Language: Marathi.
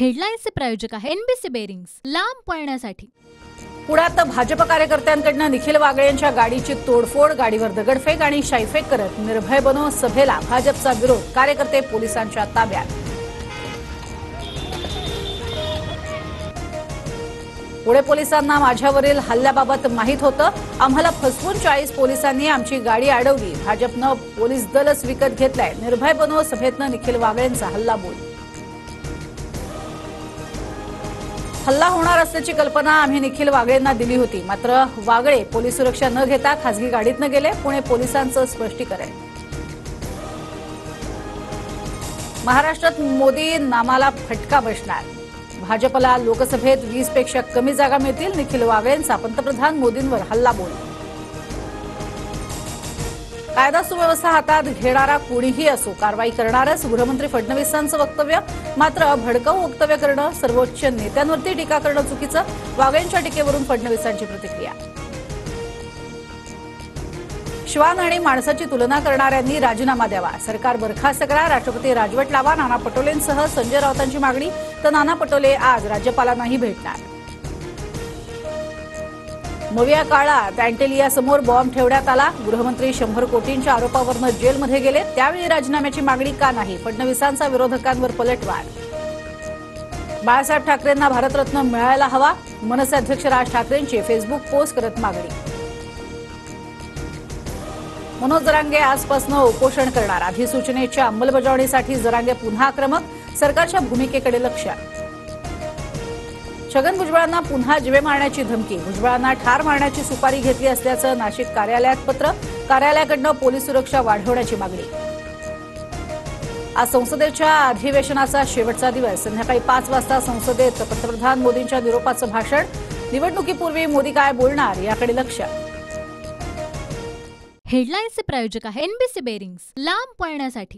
हेडलाईन्सचे प्रायोजक आहे एनबीसी बेरिंग्स, लांब पळण्यासाठी। पुण्यात भाजप कार्यकर्त्यांकडून निखिल वागळे यांच्या गाडीची तोडफोड, गाडीवर दगडफेक आणि शाईफेक करत निर्भय बनो सभेला भाजपचा विरोध, कार्यकर्ते पोलिसांच्या ताब्यात। पुणे पोलिसांना माझ्यावरील हल्ल्याबाबत माहित होतं, आम्हाला फसवून 40 पोलिसांनी आमची गाडी अडवली, भाजपनं पोलीस दलच विकत घेतलंय, निर्भय बनो सभेतनं निखिल वागळेंचा हल्लाबोल। हल्ला होणार असल्याची कल्पना आम्ही निखिल वागळेंना दिली होती, मात्र वागळे पोलीस सुरक्षा न घेता खासगी गाडीतनं गेले, पुणे पोलिसांचं स्पष्टीकरण। महाराष्ट्रात मोदी नामाला फटका बसणार, भाजपला लोकसभेत 20 पेक्षा कमी जागा मिळतील, निखिल वागळेंचा पंतप्रधान मोदींवर हल्लाबोल। कायदा सुव्यवस्था हातात घेणारा कोणीही असो कारवाई करणारच, गृहमंत्री फडणवीसांचं वक्तव्य। मात्र भडकाऊ वक्तव्य करणं, सर्वोच्च नेत्यांवरती टीका करणं चुकीचं, वागळेंच्या टीकेवरून फडणवीसांची प्रतिक्रिया। श्वान आणि माणसाची तुलना करणाऱ्यांनी राजीनामा द्यावा, सरकार बरखास्त करा, राष्ट्रपती राजवट लावा, नाना पटोलेंसह संजय राऊतांची मागणी। तर नाना पटोले आज राज्यपालांनाही भेटणार। नव्या काळात अँटेलियासमोर बॉम्ब ठेवण्यात आला, गृहमंत्री 100 कोटींच्या आरोपावरून जेलमध्ये गेले, त्यावेळी राजीनाम्याची मागणी का नाही, फडणवीसांचा विरोधकांवर पलटवार। बाळासाहेब ठाकरेंना भारतरत्न मिळायला हवा, मनसे अध्यक्ष राज ठाकरेंची फेसबुक पोस्ट करत मागणी। मनोज जरांगे आजपासून उपोषण करणार, अधिसूचनेच्या अंमलबजावणीसाठी जरांगे पुन्हा आक्रमक, सरकारच्या भूमिकेकडे लक्ष। छगन भुजबळांना पुन्हा जीवे मारण्याची धमकी, भुजबळांना ठार मारण्याची सुपारी घेतली असल्याचं नाशिक कार्यालयात पत्र, कार्यालयाकडून पोलीस सुरक्षा वाढवण्याची मागणी। आज संसदेच्या अधिवेशनाचा शेवटचा दिवस, संध्याकाळी 5 वाजता संसदेत पंतप्रधान मोदींच्या निरोपाचं भाषण, निवडणुकीपूर्वी मोदी काय बोलणार याकडे लक्ष। हेडलाईन्सचे प्रायोजक आहे एनबीसी बेरिंग्स, लांब पळण्यासाठी।